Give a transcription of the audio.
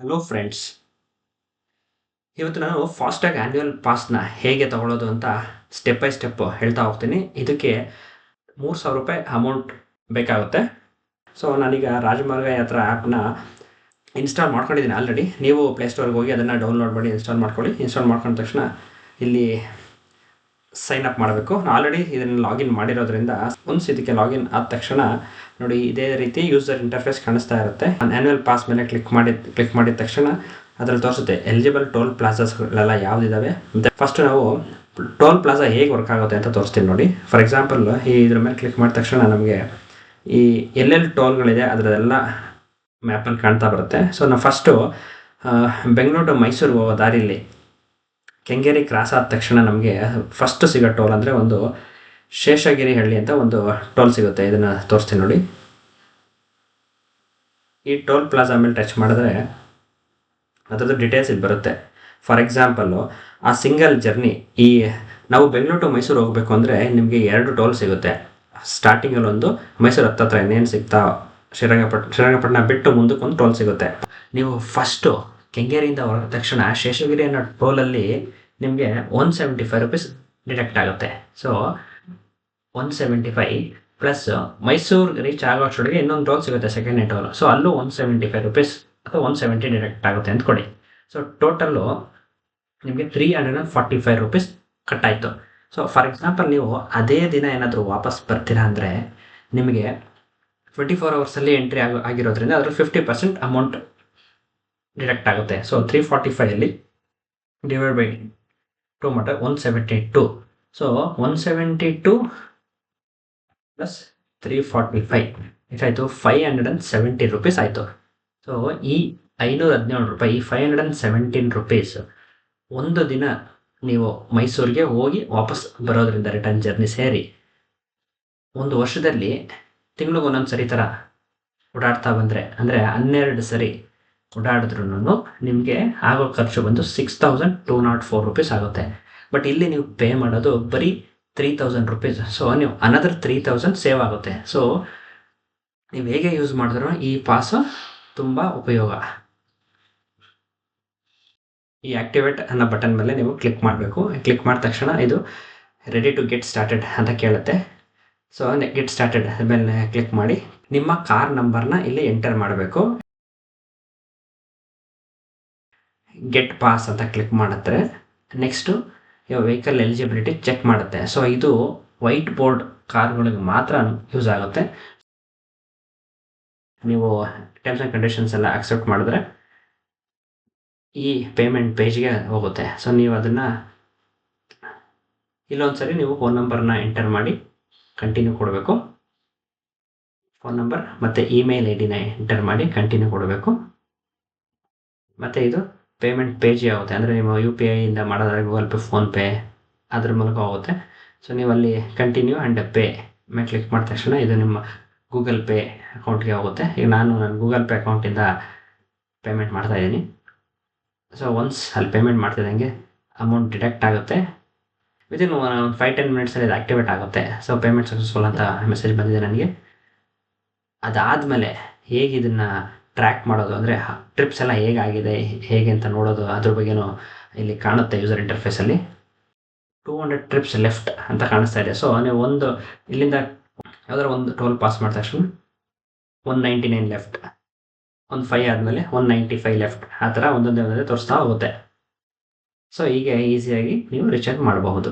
Hello friends, ಇವತ್ತು ನಾನು ಫಾಸ್ಟಾಗಿ ಆ್ಯನ್ಯುವಲ್ ಪಾಸ್ನ ಹೇಗೆ ತಗೊಳ್ಳೋದು ಅಂತ ಸ್ಟೆಪ್ ಬೈ ಸ್ಟೆಪ್ಪು ಹೇಳ್ತಾ ಹೋಗ್ತೀನಿ. ಇದಕ್ಕೆ ₹3,000 ಅಮೌಂಟ್ ಬೇಕಾಗುತ್ತೆ. ಸೊ ನಾನೀಗ ರಾಜಮಾರ್ಗ ಯಾತ್ರಾ ಆ್ಯಪ್ನ ಇನ್ಸ್ಟಾಲ್ ಮಾಡ್ಕೊಂಡಿದ್ದೀನಿ ಆಲ್ರೆಡಿ. ನೀವು ಪ್ಲೇಸ್ಟೋರ್ಗೆ ಹೋಗಿ ಅದನ್ನು ಡೌನ್ಲೋಡ್ ಮಾಡಿ ಇನ್ಸ್ಟಾಲ್ ಮಾಡ್ಕೊಳ್ಳಿ. ಇನ್ಸ್ಟಾಲ್ ಮಾಡ್ಕೊಂಡ ತಕ್ಷಣ ಇಲ್ಲಿ ಸೈನ್ ಅಪ್ ಮಾಡಬೇಕು. ನಾನು ಆಲ್ರೆಡಿ ಇದನ್ನು ಲಾಗಿನ್ ಮಾಡಿರೋದ್ರಿಂದ ಒನ್ಸ್ ಇದಕ್ಕೆ ಲಾಗಿನ್ ಆದ ತಕ್ಷಣ ನೋಡಿ ಇದೇ ರೀತಿ ಯೂಸರ್ ಇಂಟರ್ಫೇಸ್ ಕಾಣಿಸ್ತಾ ಇರುತ್ತೆ. ಆ್ಯನ್ಯುವಲ್ ಪಾಸ್ ಮೇಲೆ ಕ್ಲಿಕ್ ಮಾಡಿದ ತಕ್ಷಣ ಅದರಲ್ಲಿ ತೋರಿಸುತ್ತೆ ಎಲಿಜಿಬಲ್ ಟೋಲ್ ಪ್ಲಾಜಾಸ್ಗಳೆಲ್ಲ ಯಾವುದಿದ್ದಾವೆ ಅಂತ. ಫಸ್ಟ್ ನಾವು ಟೋಲ್ ಪ್ಲಾಜಾ ಹೇಗೆ ವರ್ಕ್ ಆಗುತ್ತೆ ಅಂತ ತೋರಿಸ್ತೀನಿ ನೋಡಿ. ಫಾರ್ ಎಕ್ಸಾಂಪಲ್ ಇದ್ರ ಮೇಲೆ ಕ್ಲಿಕ್ ಮಾಡಿದ ತಕ್ಷಣ ನಮಗೆ ಈ ಎಲ್ಲೆಲ್ಲಿ ಟೋಲ್ಗಳಿದೆ ಅದರದೆಲ್ಲ ಮ್ಯಾಪಲ್ಲಿ ಕಾಣ್ತಾ ಬರುತ್ತೆ. ಸೊ ನಾವು ಫಸ್ಟು ಬೆಂಗಳೂರು ಟು ಮೈಸೂರಿಗೆ ಹೋಗೋ ದಾರಿಲಿ ಕೆಂಗೇರಿ ಕ್ರಾಸ್ ಆದ ತಕ್ಷಣ ನಮಗೆ ಫಸ್ಟ್ ಸಿಗೋ ಟೋಲ್ ಅಂದರೆ ಒಂದು ಶೇಷಗಿರಿ ಹಳ್ಳಿ ಅಂತ ಒಂದು ಟೋಲ್ ಸಿಗುತ್ತೆ. ಇದನ್ನು ತೋರಿಸ್ತೀನಿ ನೋಡಿ. ಈ ಟೋಲ್ ಪ್ಲಾಜಾ ಮೇಲೆ ಟಚ್ ಮಾಡಿದ್ರೆ ಅದರದ್ದು ಡೀಟೇಲ್ಸ್ ಇಲ್ಲಿ ಬರುತ್ತೆ. ಫಾರ್ ಎಕ್ಸಾಂಪಲ್ಲು ಆ ಸಿಂಗಲ್ ಜರ್ನಿ ನಾವು ಬೆಂಗಳೂರು ಟು ಮೈಸೂರು ಹೋಗಬೇಕು ಅಂದರೆ ನಿಮಗೆ 2 ಟೋಲ್ ಸಿಗುತ್ತೆ. ಸ್ಟಾರ್ಟಿಂಗಲ್ಲಿ ಒಂದು ಮೈಸೂರು ಹತ್ತತ್ರ ಇನ್ನೇನು ಸಿಗ್ತಾ ಶ್ರೀರಂಗಪಟ್ಟಣ ಬಿಟ್ಟು ಮುಂದಕ್ಕೆ ಒಂದು ಟೋಲ್ ಸಿಗುತ್ತೆ. ನೀವು ಫಸ್ಟು ಕೆಂಗೇರಿಯಿಂದ ಹೊರಟ ತಕ್ಷಣ ಶೇಷಗಿರಿ ಅನ್ನೋ ಟೋಲಲ್ಲಿ ನಿಮಗೆ ₹175 ಡಿಡಕ್ಟ್ ಆಗುತ್ತೆ. ಸೊ 175 ಪ್ಲಸ್ ಮೈಸೂರು ರೀಚ್ ಆಗೋ ಅಷ್ಟೊಳಗೆ ಇನ್ನೊಂದು ಟೋಲ್ ಸಿಗುತ್ತೆ, ಸೆಕೆಂಡ್ನೇ ಟೋಲ್. ಸೊ ಅಲ್ಲೂ ₹175 ಅಥವಾ 170 ಡಿಡಕ್ಟ್ ಆಗುತ್ತೆ ಅಂದ್ಕೊಳ್ಳಿ. ಸೊ ಟೋಟಲ್ಲು ನಿಮಗೆ ₹345 ಕಟ್ಟಾಯಿತು. ಸೊ ಫಾರ್ ಎಕ್ಸಾಂಪಲ್ ನೀವು ಅದೇ ದಿನ ಏನಾದರೂ ವಾಪಸ್ ಬರ್ತೀರಾ ಅಂದರೆ ನಿಮಗೆ 24 ಅವರ್ಸಲ್ಲಿ ಎಂಟ್ರಿ ಆಗಿರೋದ್ರಿಂದ ಅದರ 50% ಅಮೌಂಟ್ ಡಿಡಕ್ಟ್ ಆಗುತ್ತೆ. ಸೊ 345 ಡಿವೈಡ್ ಬೈ 2 ಮಾಡ 172. ಸೊ 172 ಪ್ಲಸ್ 345 ಎಷ್ಟಾಯಿತು? ₹570 ಆಯಿತು. ಸೊ ಈ ₹517, ಈ ₹517 ಒಂದು ದಿನ ನೀವು ಮೈಸೂರಿಗೆ ಹೋಗಿ ವಾಪಸ್ ಬರೋದ್ರಿಂದ ರಿಟರ್ನ್ ಜರ್ನಿ ಸೇರಿ ಒಂದು ವರ್ಷದಲ್ಲಿ ತಿಂಗಳಿಗೆ ಒಂದೊಂದು ಸರಿ ಥರ ಓಡಾಡ್ತಾ ಬಂದರೆ ಅಂದರೆ 12 ಸರಿ ಓಡಾಡಿದ್ರೂ ನಿಮಗೆ ಆಗೋ ಖರ್ಚು ಬಂದು ₹6,204 ಆಗುತ್ತೆ. ಬಟ್ ಇಲ್ಲಿ ನೀವು ಪೇ ಮಾಡೋದು ಬರೀ ₹3,000. ಸೊ ನೀವು ಅನದರ್ 3,000 ಸೇವ್ ಆಗುತ್ತೆ. ಸೊ ನೀವು ಹೇಗೆ ಯೂಸ್ ಮಾಡಿದ್ರೂ ಈ ಪಾಸು ತುಂಬ ಉಪಯೋಗ. ಈ ಆ್ಯಕ್ಟಿವೇಟ್ ಅನ್ನೋ ಬಟನ್ ಮೇಲೆ ನೀವು ಕ್ಲಿಕ್ ಮಾಡಬೇಕು. ಕ್ಲಿಕ್ ಮಾಡಿದ ತಕ್ಷಣ ಇದು ರೆಡಿ ಟು ಗೆಟ್ ಸ್ಟಾರ್ಟೆಡ್ ಅಂತ ಕೇಳುತ್ತೆ. ಸೊ ಗೆಟ್ ಸ್ಟಾರ್ಟೆಡ್ ಮೇಲೆ ಕ್ಲಿಕ್ ಮಾಡಿ ನಿಮ್ಮ ಕಾರ್ ನಂಬರ್ನ ಇಲ್ಲಿ ಎಂಟರ್ ಮಾಡಬೇಕು. ಗೆಟ್ ಪಾಸ್ ಅಂತ ಕ್ಲಿಕ್ ಮಾಡಿದ್ರೆ ನೆಕ್ಸ್ಟು ವೆಹಿಕಲ್ ಎಲಿಜಿಬಿಲಿಟಿ ಚೆಕ್ ಮಾಡುತ್ತೆ. ಸೊ ಇದು ವೈಟ್ ಬೋರ್ಡ್ ಕಾರ್ಗಳಿಗೆ ಮಾತ್ರ ಯೂಸ್ ಆಗುತ್ತೆ. ನೀವು ಟರ್ಮ್ಸ್ ಆ್ಯಂಡ್ ಕಂಡೀಷನ್ಸ್ ಎಲ್ಲ ಆಕ್ಸೆಪ್ಟ್ ಮಾಡಿದ್ರೆ ಈ ಪೇಮೆಂಟ್ ಪೇಜ್ಗೆ ಹೋಗುತ್ತೆ. ಸೊ ನೀವು ಅದನ್ನು ಇಲ್ಲೊಂದು ಸರಿ ನೀವು ಫೋನ್ ನಂಬರ್ನ ಎಂಟರ್ ಮಾಡಿ ಕಂಟಿನ್ಯೂ ಕೊಡಬೇಕು. ಫೋನ್ ನಂಬರ್ ಮತ್ತು ಇಮೇಲ್ ID-ನ ಎಂಟರ್ ಮಾಡಿ ಕಂಟಿನ್ಯೂ ಕೊಡಬೇಕು. ಮತ್ತು ಇದು ಪೇಮೆಂಟ್ ಪೇಜ್ ಆಗುತ್ತೆ. ಅಂದರೆ ನೀವು UPI-ಇಂದ ಮಾಡೋದಾದ್ರೆ ಗೂಗಲ್ ಪೇ, ಫೋನ್ಪೇ ಅದ್ರ ಮೂಲಕ ಹೋಗುತ್ತೆ. ಸೊ ನೀವು ಅಲ್ಲಿ ಕಂಟಿನ್ಯೂ ಆ್ಯಂಡ್ ಪೇ ಮೇಲೆ ಕ್ಲಿಕ್ ಮಾಡಿದ ತಕ್ಷಣ ಇದು ನಿಮ್ಮ ಗೂಗಲ್ ಪೇ ಅಕೌಂಟ್ಗೆ ಹೋಗುತ್ತೆ. ಈಗ ನಾನು ನನ್ನ ಗೂಗಲ್ ಪೇ ಅಕೌಂಟಿಂದ ಪೇಮೆಂಟ್ ಮಾಡ್ತಾಯಿದ್ದೀನಿ. ಸೊ ಒನ್ಸ್ ಅಲ್ಲಿ ಪೇಮೆಂಟ್ ಮಾಡ್ತಿದ್ದಂಗೆ ಅಮೌಂಟ್ ಡಿಡಕ್ಟ್ ಆಗುತ್ತೆ. ವಿತಿನ್ 5-10 ಮಿನಿಟ್ಸಲ್ಲಿ ಇದು ಆ್ಯಕ್ಟಿವೇಟ್ ಆಗುತ್ತೆ. ಸೊ ಪೇಮೆಂಟ್ ಸಕ್ಸಸ್ಫುಲ್ ಅಂತ ಮೆಸೇಜ್ ಬಂದಿದೆ ನನಗೆ. ಅದಾದಮೇಲೆ ಹೇಗೆ ಇದನ್ನು ಟ್ರ್ಯಾಕ್ ಮಾಡೋದು ಅಂದರೆ ಟ್ರಿಪ್ಸ್ ಎಲ್ಲ ಹೇಗಾಗಿದೆ ಹೇಗೆ ಅಂತ ನೋಡೋದು ಅದ್ರ ಬಗ್ಗೆನೂ ಇಲ್ಲಿ ಕಾಣುತ್ತೆ ಯೂಸರ್ ಇಂಟರ್ಫೇಸಲ್ಲಿ. 200 ಟ್ರಿಪ್ಸ್ ಲೆಫ್ಟ್ ಅಂತ ಕಾಣಿಸ್ತಾ ಇದೆ. ಸೊ ನೀವು ಇಲ್ಲಿಂದ ಯಾವ್ದಾದ್ರು ಒಂದು ಟೋಲ್ ಪಾಸ್ ಮಾಡಿದ ತಕ್ಷಣ 199 ಲೆಫ್ಟ್, ಒಂದು 5 ಆದಮೇಲೆ 195 ಲೆಫ್ಟ್, ಆ ಥರ ಒಂದೊಂದೇ ತೋರಿಸ್ತಾ ಹೋಗುತ್ತೆ. ಸೊ ಹೀಗೆ ಈಸಿಯಾಗಿ ನೀವು ರೀಚಾರ್ಜ್ ಮಾಡಬಹುದು.